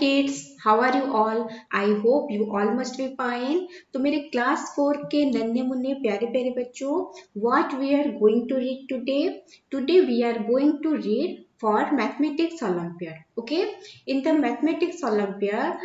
kids, how are you all? I hope you all must be fine. तो मेरे class 4 के नन्हे मुन्ने प्यारे प्यारे बच्चों, what we are going to read today? Today we are going to read for Mathematics Olympiad. Okay, in the Mathematics Olympiad,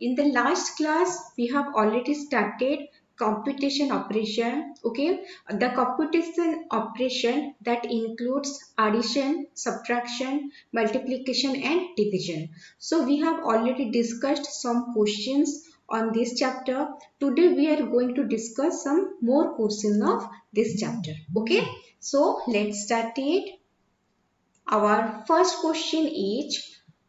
in the last class we have already started computation operation. Okay, the computation operation that includes addition, subtraction, multiplication and division. So we have already discussed some questions on this chapter. Today we are going to discuss some more questions of this chapter. Okay, so let's start it. Our first question is,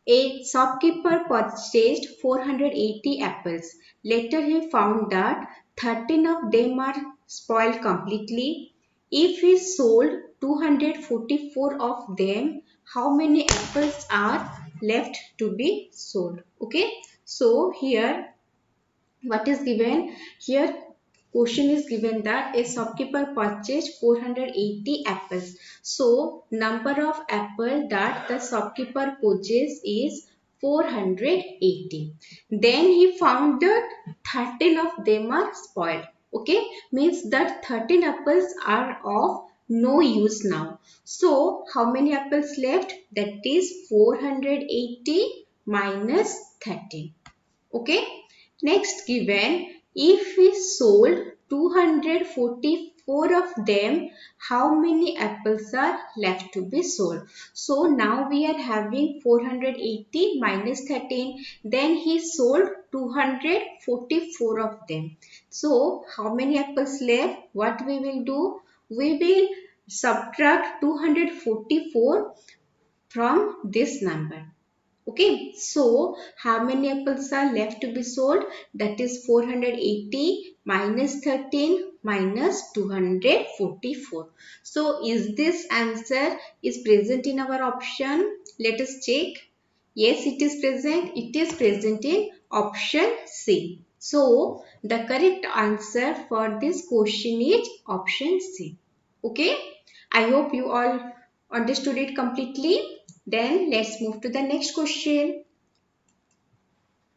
a shopkeeper purchased 480 apples. Later he found that 13 of them are spoiled completely. If he sold 244 of them, how many apples are left to be sold? Okay, so here what is given? Here question is given that a shopkeeper purchased 480 apples. So number of apple that the shopkeeper purchased is 480. Then he found that 13 of them are spoiled. Okay, means that 13 apples are of no use now. So how many apples left? That is 480 minus 13. Okay. Next given, if we sold 244 of them, how many apples are left to be sold? So now we are having 480 minus 13. Then he sold 244 of them. So how many apples left? What we will do? We will subtract 244 from this number. Okay, so how many apples are left to be sold? That is 480 minus 13 minus 244. So is this answer is present in our option? Let us check. Yes, it is present. It is present in option C. So the correct answer for this question is option C. Okay, I hope you all understood it completely. Then let's move to the next question.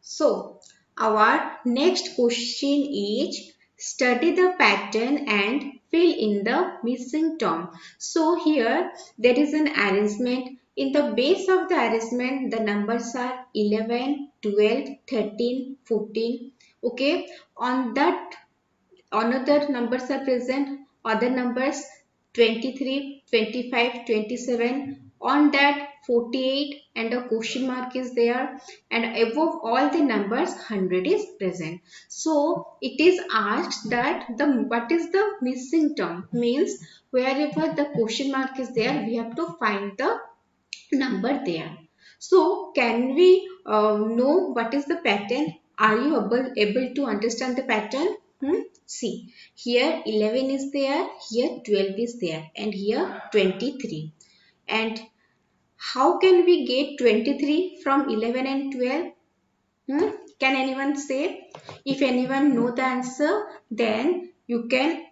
So our next question is, study the pattern and fill in the missing term. So here there is an arrangement. In the base of the arrangement, the numbers are 11, 12, 13, 14. Okay, on that another numbers are present, other numbers 23, 25, 27. On that 48 and a question mark is there, and above all the numbers 100 is present. So it is asked that what is the missing term, means wherever the question mark is there we have to find the number there. So can we know what is the pattern? Are you able to understand the pattern? See, here 11 is there, here 12 is there, and here 23. And how can we get 23 from 11 and 12? Can anyone say? If anyone know the answer, then you can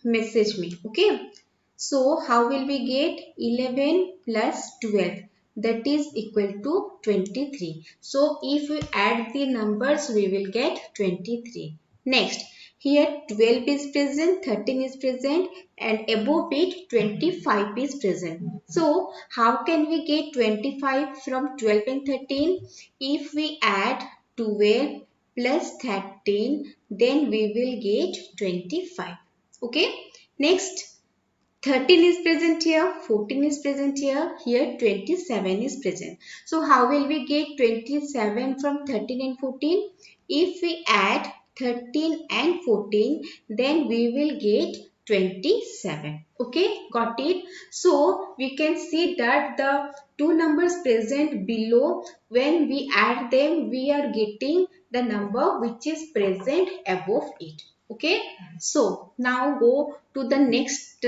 message me. Okay. So how will we get 11 plus 12? That is equal to 23. So if we add the numbers, we will get 23. Next, here 12 is present, 13 is present, and above it 25 is present. So how can we get 25 from 12 and 13? If we add 12 plus 13, then we will get 25. Okay. Next, 13 is present here, 14 is present here 27 is present. So how will we get 27 from 13 and 14? If we add 13 and 14, then we will get 27. Okay, got it? So we can see that the two numbers present below, when we add them, we are getting the number which is present above it. Okay, so now go to the next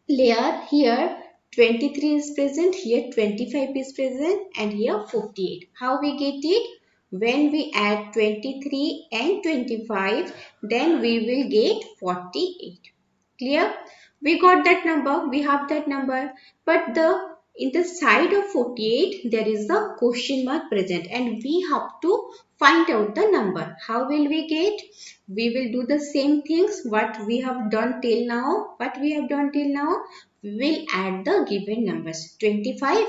layer. Here 23 is present, here 25 is present, and here 48. How we get it? When we add 23 and 25, then we will get 48. Clear? We got that number, we have that number, but the in the side of 48 there is a question mark present and we have to find out the number. How will we get? We will do the same things what we have done till now. We will add the given numbers. 25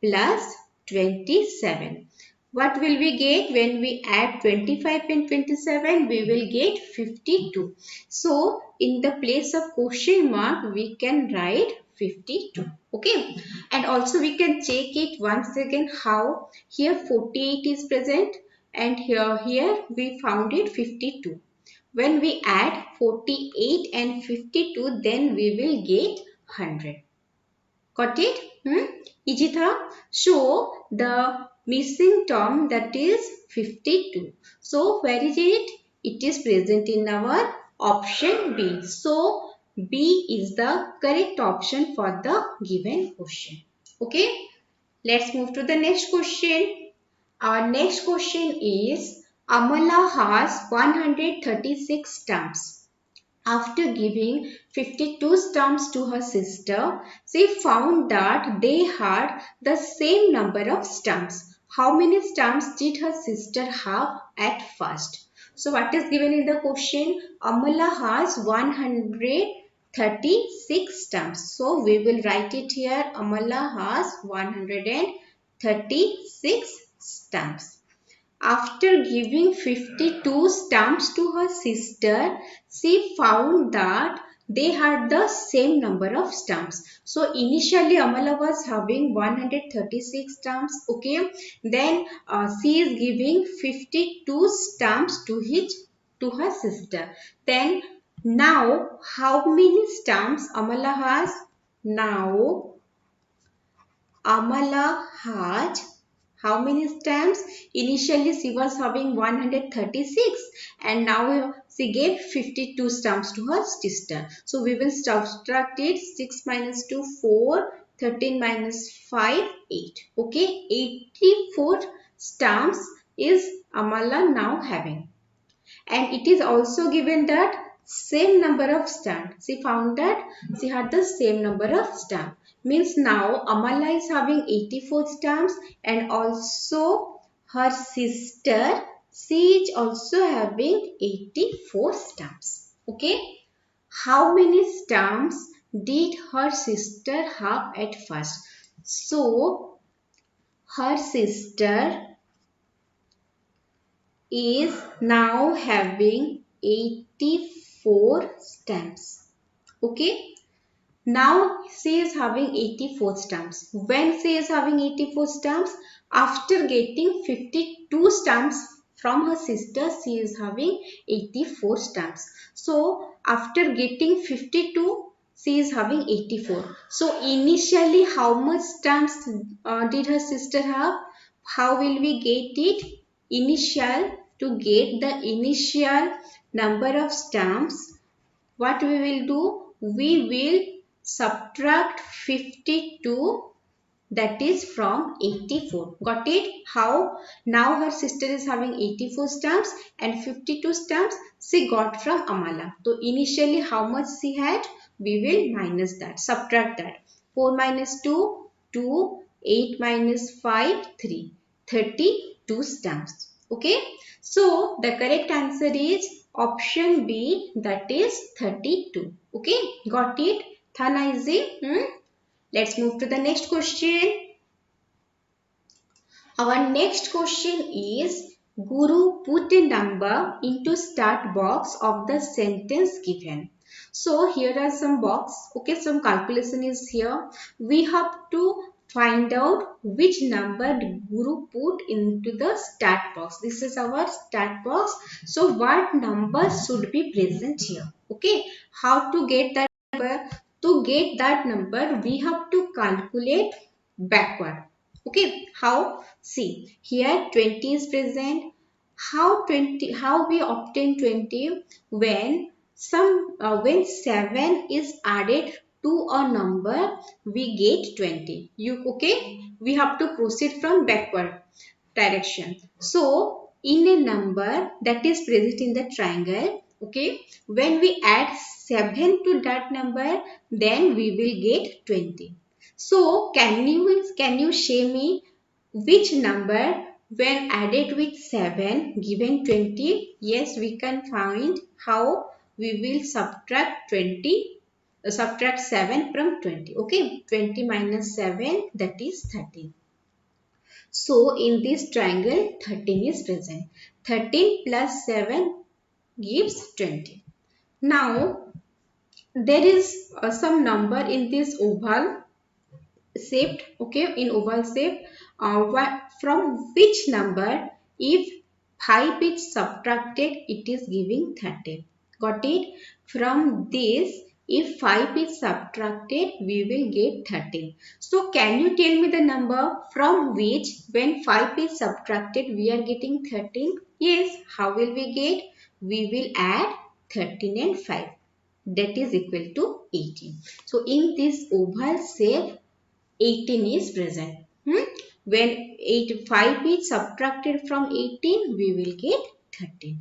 plus 27. What will we get when we add 25 and 27? We will get 52. So in the place of question mark we can write 52. Okay, and also we can check it once again how here 48 is present and here we found it 52. When we add 48 and 52 then we will get 100. Got it? Easy tha? So the missing term, that is 52. So where is it? It is present in our option B. So B is the correct option for the given question. Okay. Let's move to the next question. Our next question is Amala has 136 stamps. After giving 52 stamps to her sister, she found that they had the same number of stamps. How many stamps did her sister have at first? So what is given in the question? Amala has 136 stamps. So we will write it here. Amala has 136 stamps. After giving 52 stamps to her sister, she found that they had the same number of stamps. So initially Amala was having 136 stamps. Okay, then she is giving 52 stamps to her sister. Then now how many stamps Amala has? Now Amala has how many stamps? Initially she was having 136 and now she gave 52 stamps to her sister. So we will subtract it. 6 minus 2, 4. 13 minus 5, 8. Okay, 84 stamps is Amala now having. And it is also given that same number of stamps. She found that she had the same number of stamps. Means now Amala is having 84 stamps and also her sister, she is also having 84 stamps. Okay. How many stamps did her sister have at first? So her sister is now having 84 stamps. Okay. Now she is having 84 stamps. When she is having 84 stamps, after getting 52 stamps from her sister, she is having 84 stamps. So after getting 52, she is having 84. So initially how much stamps did her sister have? How will we get it? To get the initial number of stamps, what we will do? We will subtract 52, that is from 84. Got it? How? Now her sister is having 84 stamps and 52 stamps she got from Amala. So initially how much she had? We will minus that, subtract that. 4 minus 2, 2. 8 minus 5, 3. 32 stamps. Okay. So the correct answer is option B, that is 32. Okay. Got it? Thana easy? Let's move to the next question. Our next question is Guru put a number into start box of the sentence given. So here are some box. Okay, some calculation is here. We have to find out which number Guru put into the start box. This is our start box. So what number should be present here? Okay, how to get that number? To get that number, we have to calculate backward. Okay, how? See, here 20 is present. How we obtain 20? When when 7 is added to a number, we get 20. Okay? We have to proceed from backward direction. So in a number that is present in the triangle, okay, when we add 7 to that number, then we will get 20. So can you show me which number when added with 7 given 20? Yes, we can find how we will subtract 20, subtract 7 from 20. Okay, 20 minus 7, that is 13. So in this triangle 13 is present. 13 plus 7 gives 20. Now there is some number in this oval shaped, okay, in oval shape, from which number if 5 is subtracted it is giving 13. Got it? From this, if 5 is subtracted we will get 13. So can you tell me the number from which when 5 is subtracted we are getting 13? Yes. How will we get? We will add 13 and 5, that is equal to 18. So in this oval shape 18 is present. When 5 is subtracted from 18, we will get 13.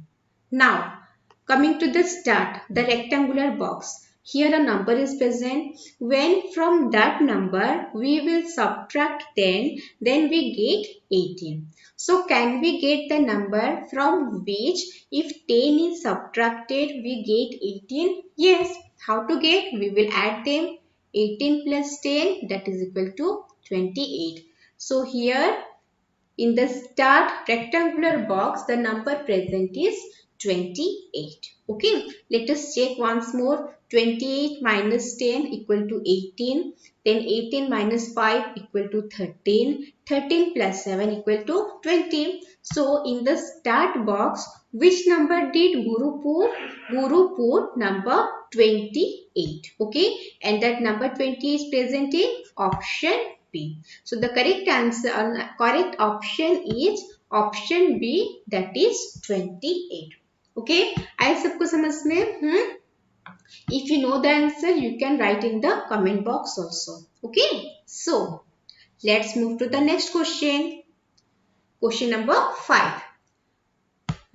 Now, coming to the start, the rectangular box. Here a number is present. When from that number we will subtract 10, then we get 18. So can we get the number from which if 10 is subtracted we get 18? Yes. How to get? We will add them. 18 plus 10, that is equal to 28. So here in the start rectangular box, the number present is 28. Okay, let us check once more. 28 minus 10 equal to 18. Then 18 minus 5 equal to 13. 13 plus 7 equal to 20. So in the start box, which number did Guru put? Guru put number 28. Okay, and that number 20 is present in option B. So the correct answer, correct option is option B, that is 28. Okay, आए सबको समझ में? If you know the answer, you can write in the comment box also. Okay, so let's move to the next question. Question number 5.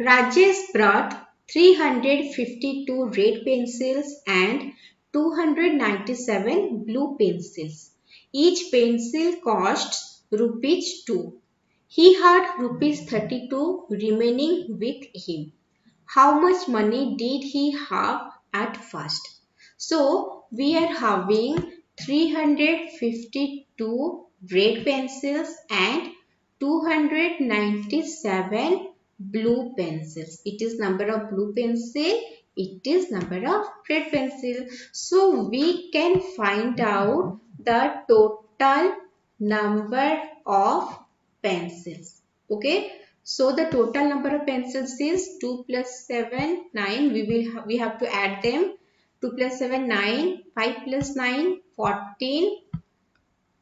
Rajesh brought 352 red pencils and 297 blue pencils. Each pencil costs rupees 2. He had rupees 32 remaining with him. How much money did he have at first? So we are having 352 red pencils and 297 blue pencils. It is number of blue pencil. It is number of red pencil. So we can find out the total number of pencils. Okay. So the total number of pencils is 2 plus 7, 9. We have to add them. 2 plus 7, 9. 5 plus 9, 14.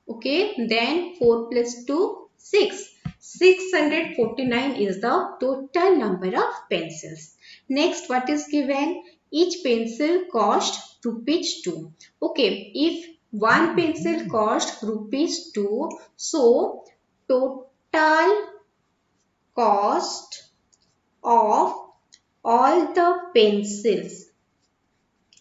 Okay. Then 4 plus 2, 6. 649 is the total number of pencils. Next, what is given? Each pencil cost rupees 2. Okay. If one pencil cost rupees 2, so total cost of all the pencils.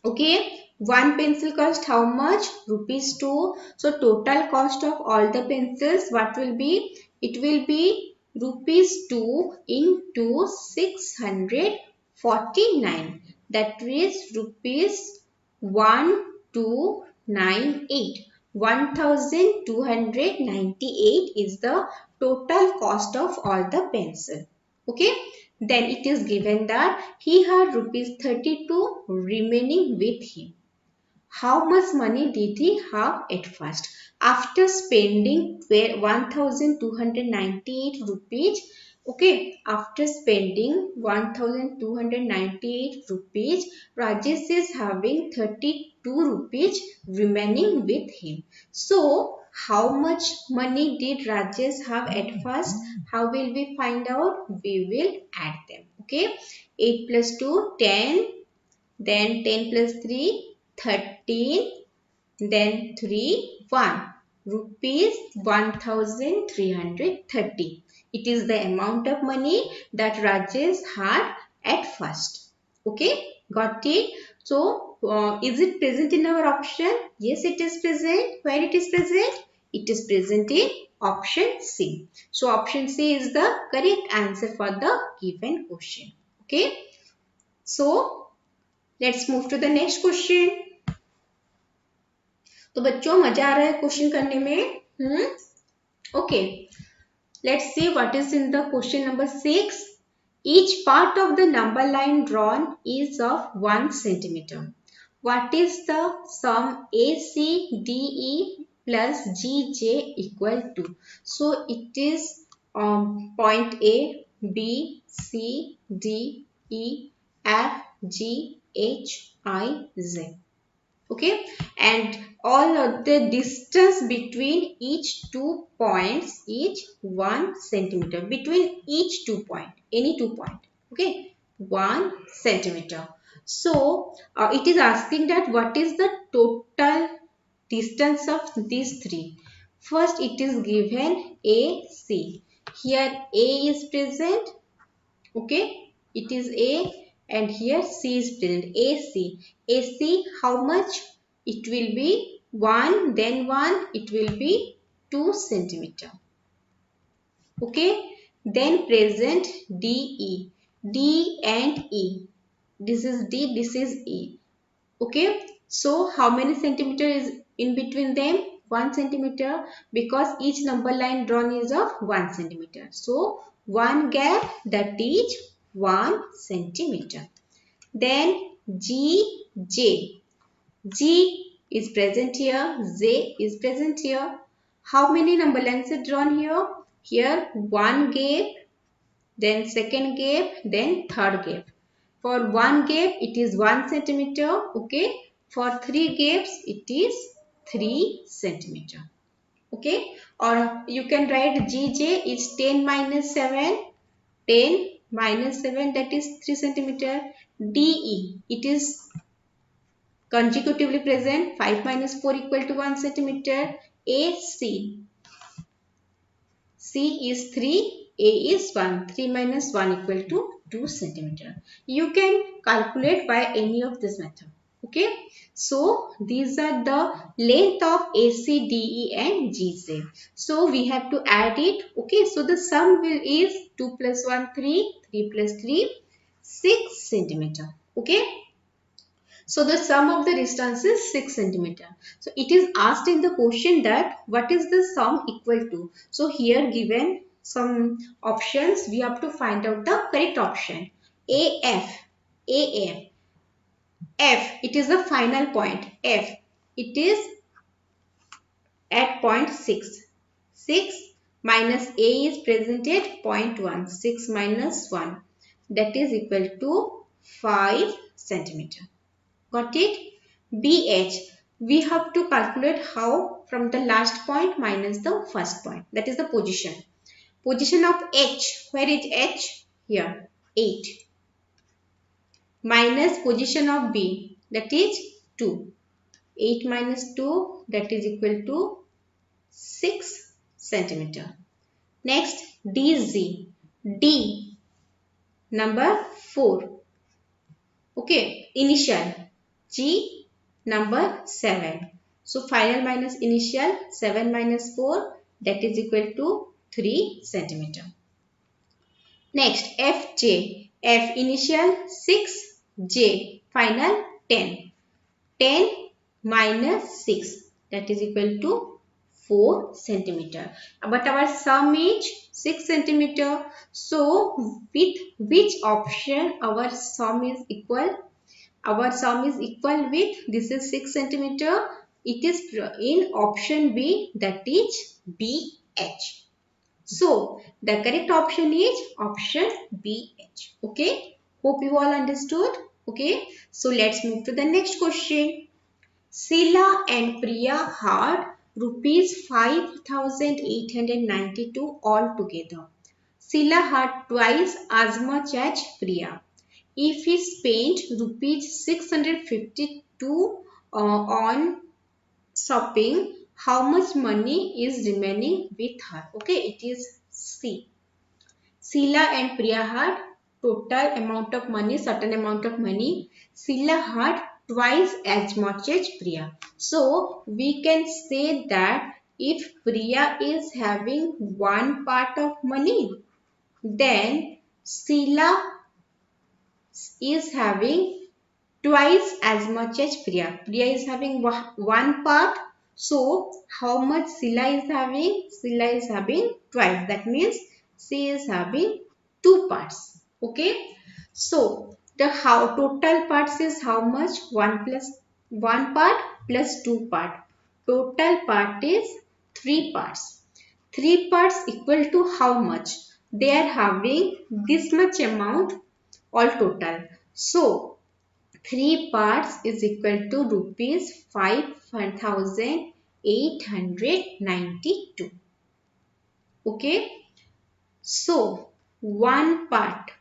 Okay, one pencil cost how much? Rupees 2. So total cost of all the pencils, what will be? It will be rupees 2 into 649. That is rupees 1298. 1298 is the total cost of all the pencil. Okay. Then it is given that he had rupees 32 remaining with him. How much money did he have at first? After spending 1298 rupees, okay, after spending 1298 rupees, Rajesh is having 32 rupees remaining with him. So, how much money did Rajesh have at first? How will we find out? We will add them. Okay, 8 plus 2, 10. Then 10 plus 3, 13. Then 3, 1. Rupees 1330. It is the amount of money that Rajesh had at first. Okay, got it? So is it present in our option? Yes, it is present. Where it is present? It is present in option C. So option C is the correct answer for the given question. Okay. So let's move to the next question. तो बच्चों मजा आ रहा है question करने में? Okay. Let's see what is in the question number 6. Each part of the number line drawn is of 1 centimeter. What is the sum ACDE plus GJ equal to? So it is point A, B, C, D, E, F, G, H, I, Z. Okay, and all of the distance between each 2 points is 1 centimeter. Between each 2 point, any 2 point. Okay, 1 centimeter. So it is asking that what is the total distance of these three. First it is given AC. Here A is present. Okay, it is A and here C is present. AC. AC how much? It will be 1, then 1, it will be 2 centimeter. Okay, then present DE. D and E. This is D, this is E. Okay, so how many centimeter is in between them? 1 centimeter, because each number line drawn is of 1 centimeter. So one gap, that is 1 centimeter. Then G, J. G is present here, J is present here. How many number lines are drawn here? Here one gap, then second gap, then third gap. For one gap it is 1 centimeter. Okay. For 3 gaps it is 3 centimeter. Okay. Or you can write GJ is 10 minus 7. 10 minus 7, that is 3 centimeter. DE, it is consecutively present. 5 minus 4 equal to 1 centimeter. AC, C is 3, A is 1. 3 minus 1 equal to 2 centimeter. You can calculate by any of this method. Okay. So these are the length of AC, DE and GJ. So we have to add it. Okay. So the sum will is 2 plus 1, 3. 3 plus 3, 6 centimeter. Okay. So the sum of the distance is 6 centimeter. So it is asked in the question that what is the sum equal to. So here given some options, we have to find out the correct option. AF, AF, F, it is the final point. F, it is at point 6. 6 minus A is present at point 1. 6 minus 1, that is equal to 5 centimeter. Got it? BH, we have to calculate how from the last point minus the first point. That is the position. Position of H. Where is H? Here. 8. Minus position of B. That is 2. 8 minus 2, that is equal to 6 centimeter. Next, DZ. D. Number 4. Okay. Initial. G number 7. So final minus initial, 7 minus 4, that is equal to 3 centimeter. Next FJ. F initial 6, J final 10. 10 minus 6, that is equal to 4 centimeter. But our sum is 6 centimeter. So with which option our sum is equal? Our sum is equal with, this is 6 centimeter. It is in option B, that is BH. So the correct option is option BH. Okay. Hope you all understood. Okay. So let's move to the next question. Sila and Priya had rupees 5,892 altogether. Sila had twice as much as Priya. If he spent rupees 652 on shopping, how much money is remaining with her? Okay, it is C. Sila and Priya had total amount of money, certain amount of money. Sila had twice as much as Priya. So we can say that if Priya is having 1 part of money, then Sheila is having twice as much as Priya. Priya is having 1 part. So how much Sheila is having? Sheila is having twice. That means she is having 2 parts. Okay. So the total parts is how much? 1 plus 1 part plus 2 part. Total part is 3 parts. 3 parts equal to how much? They are having this much amount all total. So 3 parts is equal to rupees 5,892. Okay. So 1 part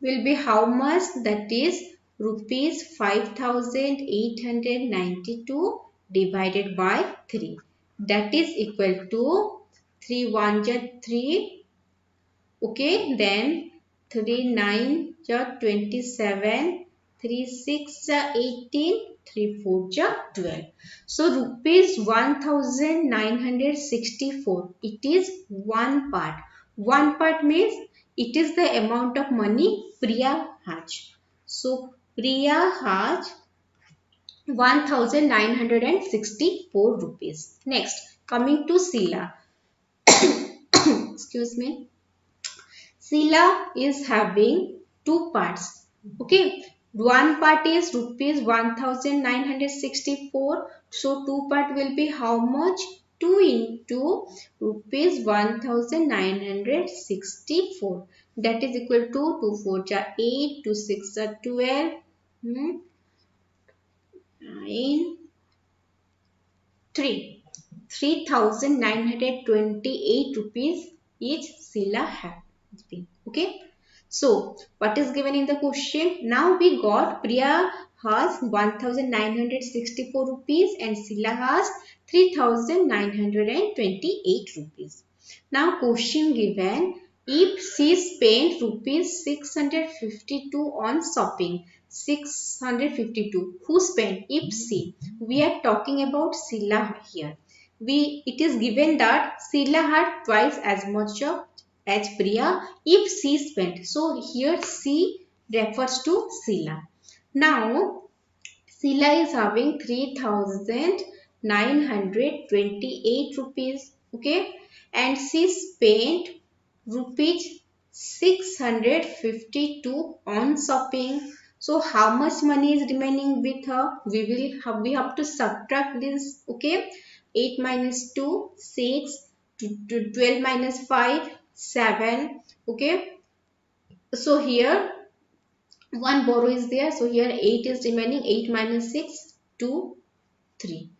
will be how much? That is rupees 5,892 divided by 3. That is equal to 3 1 3. Okay, then 3 9 27, 3 6 18, 3 4 12. So rupees 1964. It is 1 part. 1 part means it is the amount of money Priya has. So Priya has 1964 rupees. Next, coming to Sheila. Excuse me. Sheila is having 2 parts. Okay. 1 part is rupees 1964. So 2 part will be how much? 2 into rupees 1964. That is equal to 2 4 8, 2 6 12, 9, 3. 3,928 rupees each Sheila has been. Okay. So, what is given in the question? Now we got Priya has 1964 rupees and Sheila has 3,928 rupees. Now, question given. If she spent rupees 652 on shopping, 652. Who spent? If she. We are talking about Sheila here. It is given that Sheila had twice as much as Priya if she spent. So here she refers to Sheila. Now Sheila is having 3,928 rupees. Okay. And she spent rupees 652 on shopping. So how much money is remaining with her? We have to subtract this. Okay. 8 minus 2, 6, 12 minus 5, 7. Okay. So here 1 borrow is there. So here 8 is remaining. 8 minus 6, 2, 3.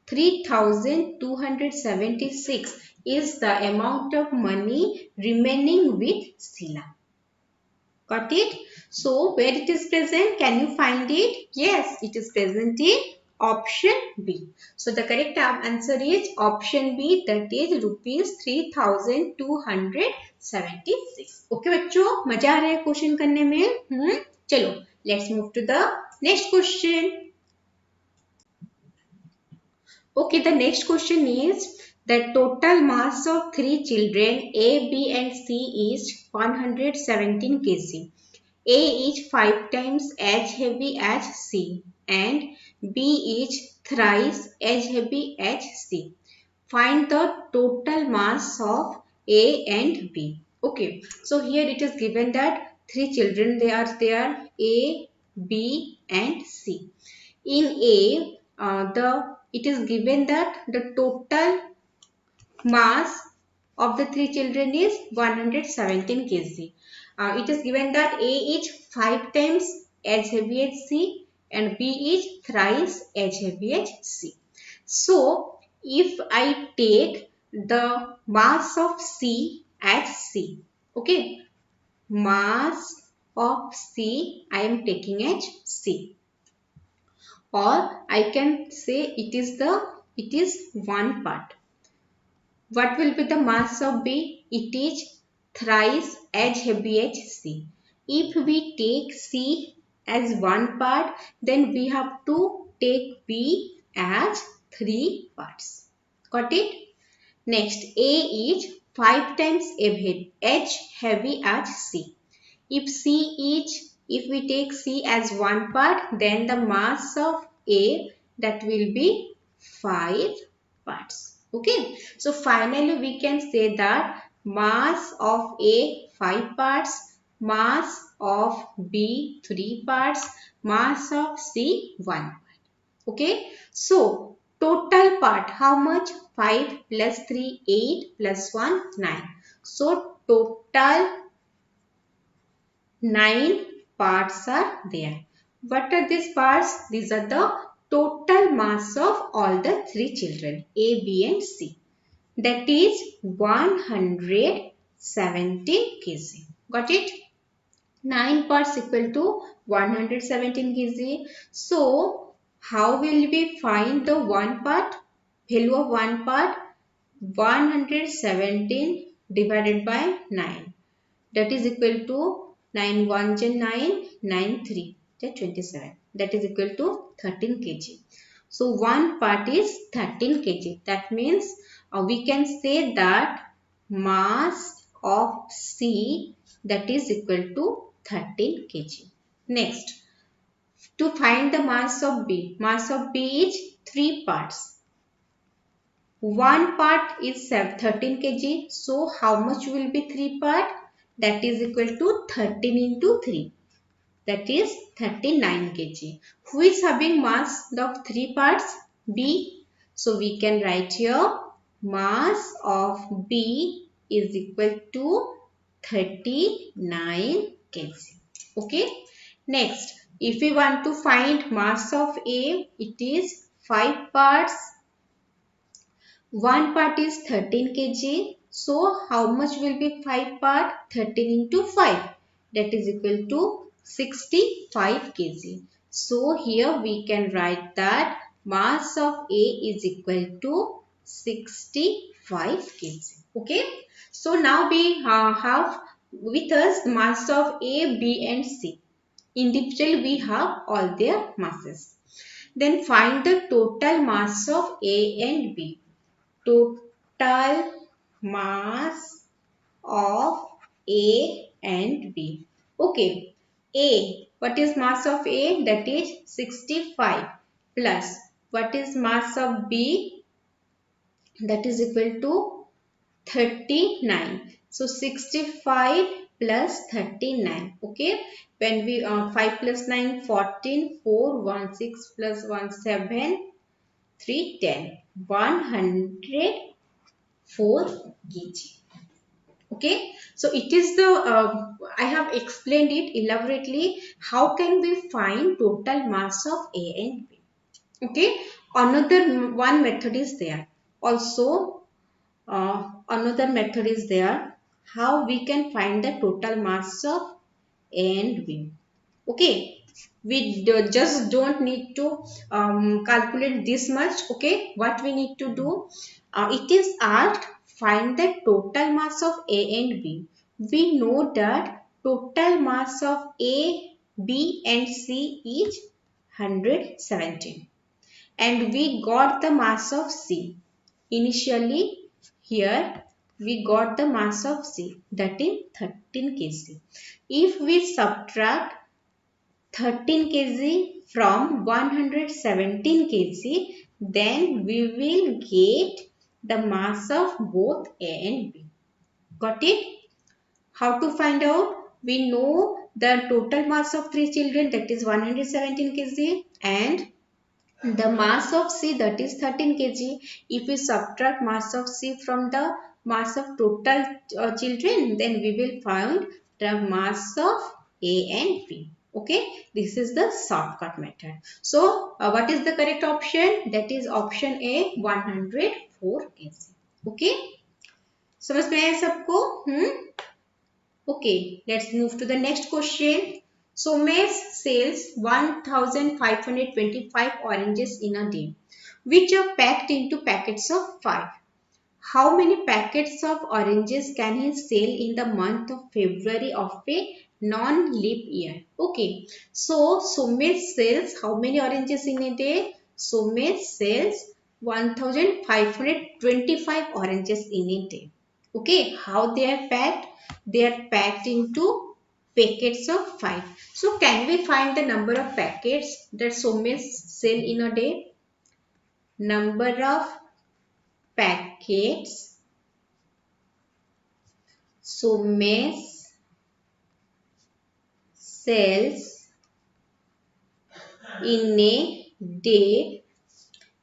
3,276 is the amount of money remaining with Sheila. Got it? So where it is present? Can you find it? Yes, it is present in option B. So the correct answer is option B, that is rupees 3,276. Okay बच्चों, मजा आ रहा है question करने में? चलो, let's move to the next question. Okay, the next question is the total mass of 3 children A, B and C is 117 kg. A is 5 times as heavy as C and B is thrice as heavy as C. Find the total mass of A and B. Okay, so here it is given that 3 children they are there, A, B and C. In A, it is given that the total mass of the 3 children is 117 kg. It is given that A is 5 times as heavy as C and B is thrice as heavy as C. So, if I take the mass of C as C, okay, mass of C I am taking as C. Or I can say it is 1 part. What will be the mass of B? It is thrice as heavy as C. If we take C as one part, then we have to take B as 3 parts. Got it? Next, A is 5 times H heavy as C. If we take C as one part, then the mass of A, that will be 5 parts. Okay. So finally we can say that mass of A 5 parts, mass of B 3 parts, mass of C 1 part. Okay. So total part, how much? 5 plus 3, 8 plus 1, 9. So total 9 parts are there. What are these parts? These are the total mass of all the 3 children, A, B and C. That is 117 kg. Got it? 9 parts equal to 117 kg. So, how will we find the one part? Value of one part? 117 divided by 9. That is equal to 9 1 9, 9 3, that 27. That is equal to 13 kg. So one part is 13 kg. That means we can say that mass of C, that is equal to 13 kg. Next, to find the mass of B. Mass of B is 3 parts. One part is 13 kg. So how much will be 3 part? That is equal to 13 into 3. That is 39 kg. Who is having mass of 3 parts? B. So we can write here mass of B is equal to 39 kg. Okay. Next, if we want to find mass of A, it is 5 parts. One part is 13 kg. So how much will be 5 part? 13 into 5. That is equal to 65 kg. So here we can write that mass of A is equal to 65 kg. Okay. So now we have with us mass of A, B and C. Individually we have all their masses. Then find the total mass of A and B. Total mass of A and B. Okay. A. What is mass of A? That is 65 plus what is mass of B? That is equal to 39. So 65 plus 39. Okay. When we 5 plus 9, 14, 4, 1, 6 plus 1, 7, 3, 10. 104 kg. Okay. So it is the, I have explained it elaborately. How can we find total mass of A and B? Okay. Another one method is there. Also, another method is there. How we can find the total mass of A and B. Okay. We just don't need to calculate this much. Okay. What we need to do? It is asked find the total mass of A and B. We know that total mass of A, B and C is 117. And we got the mass of C. Initially here we got the mass of C, that is 13 kg. If we subtract 13 kg from 117 kg, then we will get the mass of both A and B. Got it? How to find out? We know the total mass of 3 children, that is 117 kg, and the mass of C, that is 13 kg. If we subtract mass of C from the mass of total children, then we will find the mass of A and B. Okay, this is the shortcut method. So, what is the correct option? That is option A, 104 kg. Okay, समझ में आया सबको? Okay, let's move to the next question. So, Mace sells 1,525 oranges in a day, which are packed into packets of 5. How many packets of oranges can he sell in the month of February of a non-leap year. Okay, so Somesh sells how many oranges in a day? Somesh sells 1525 oranges in a day. Okay, how they are packed? They are packed into packets of 5. So can we find the number of packets that Somesh sell in a day? Number of packets Somesh sells in a day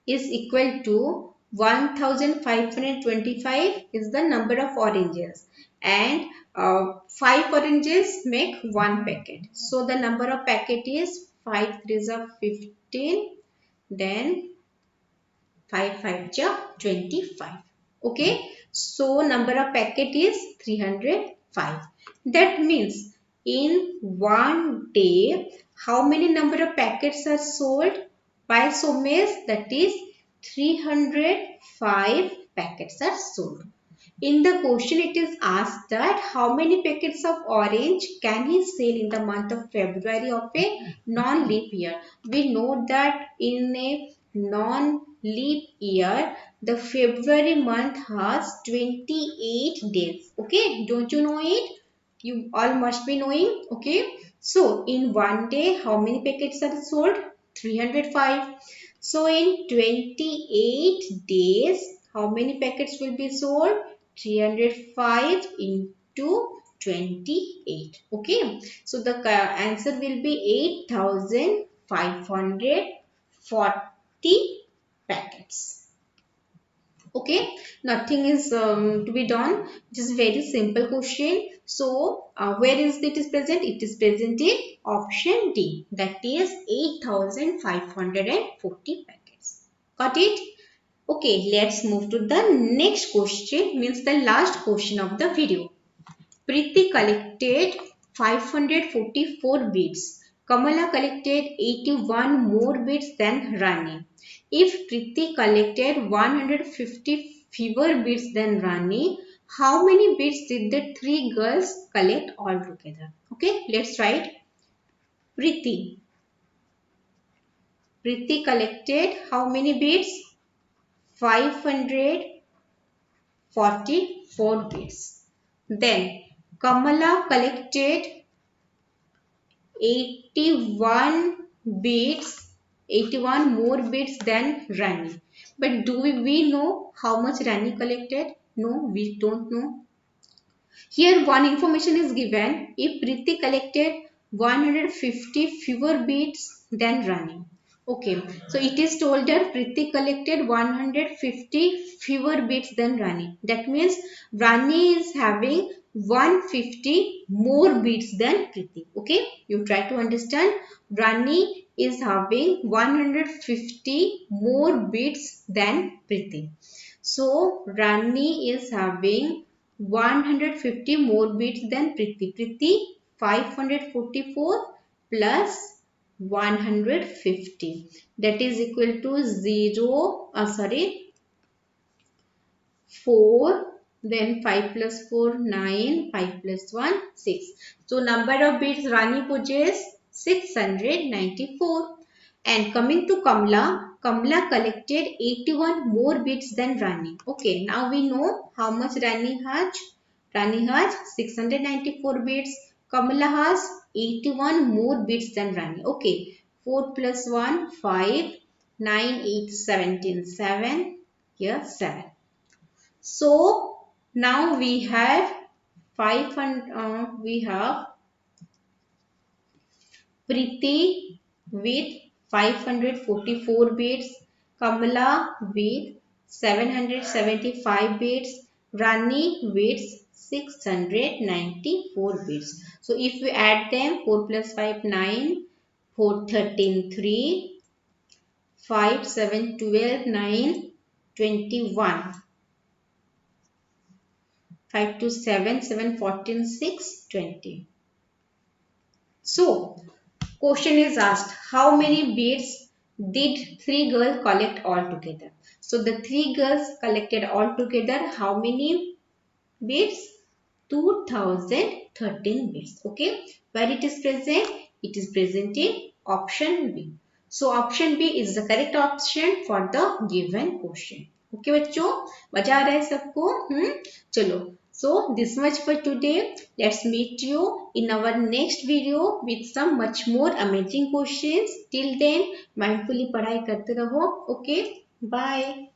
is equal to 1525 is the number of oranges, and 5 oranges make 1 packet. So the number of packet is 5 3s are 15, then 5 5 ja 25. Okay, so number of packet is 305. That means in one day, how many number of packets are sold by Somesh? That is 305 packets are sold. In the question, it is asked that how many packets of orange can he sell in the month of February of a non-leap year. We know that in a non-leap year, the February month has 28 days. Okay, don't you know it? You all must be knowing. Okay, so in one day, how many packets are sold? 305. So in 28 days, how many packets will be sold? 305 into 28. Okay, so the answer will be 8540 packets. Okay, nothing is to be done. It is very simple question. So where is it is present? It is present in option D, that is 8540 packets. Got it? Okay, let's move to the next question, means the last question of the video. Preeti collected 544 beads. Kamala collected 81 more beads than Rani. If Preeti collected 150 fewer beads than Rani, how many beads did the three girls collect altogether? Okay, let's write. Preeti. Preeti collected how many beads? 544 beads. Then Kamala collected 81 beads, 81 more beads than Rani. But do we know how much Rani collected? No, we don't know. Here one information is given. If Preeti collected 150 fewer beads than Rani. Okay, so it is told that Preeti collected 150 fewer beads than Rani. That means Rani is having 150 more beads than Preeti. Okay, you try to understand. Rani is having 150 more beads than Preeti. So Rani is having 150 more beads than Preeti. Preeti 544 plus 150, that is equal to 4, then 5 plus 4 9, 5 plus 1 6. So number of beads Rani possesses 694. And coming to Kamla, Kamla collected 81 more beads than Rani. Okay, now we know how much Rani has. Rani has 694 beads. Kamala has 81 more beads than Rani. Okay, 4 plus 1, 5, 9, 8, 17, 7. Here 7. So now we have 500. We have Preeti with 544 beads, Kamala with 775 beads, Rani with 694 beads. So if we add them, 4 plus 5 9, 4 13 3, 5 7 12 9 21. 5 to 7 7 14 6 20. So question is asked, how many beads did three girls collect altogether? So the three girls collected altogether how many beads? 2013 bits. Okay, where it is present? It is present in option B. So option B is the correct option for the given question. Okay बच्चों, मजा आ रहा है सबको? चलो. So this much for today. Let's meet you in our next video with some much more amazing questions. Till then, mindfully पढ़ाई करते रहो. Okay, bye.